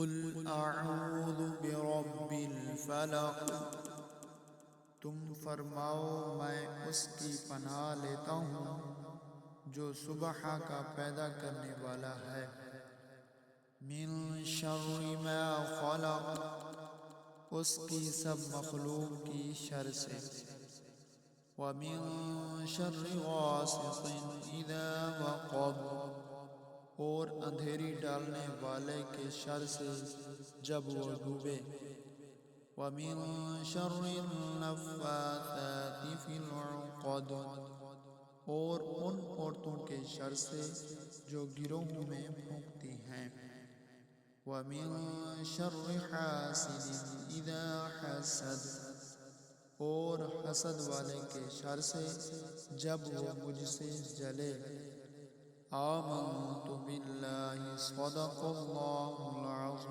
قل اعوذ برب الفلق، تم فرماؤ میں اس کی پناہ لیتا ہوں جو صبح کا پیدا کرنے والا ہے۔ من شر ما خلق، اس کی سب مخلوق کی شر سے۔ ومن شر غاسق اذا وقب، اور اندھیری ڈالنے والے کے شر سے جب وہ ڈوبے۔ ومن شر النفاثات فی العقد، اور ان عورتوں کے شر سے جو گروہوں میں پھونکتی ہیں۔ ومن شر حاسد اذا حسد، اور حسد والے کے شر سے جب وہ مجھ سے جلے۔ آمنت باللہ، صدق اللہ العظیم۔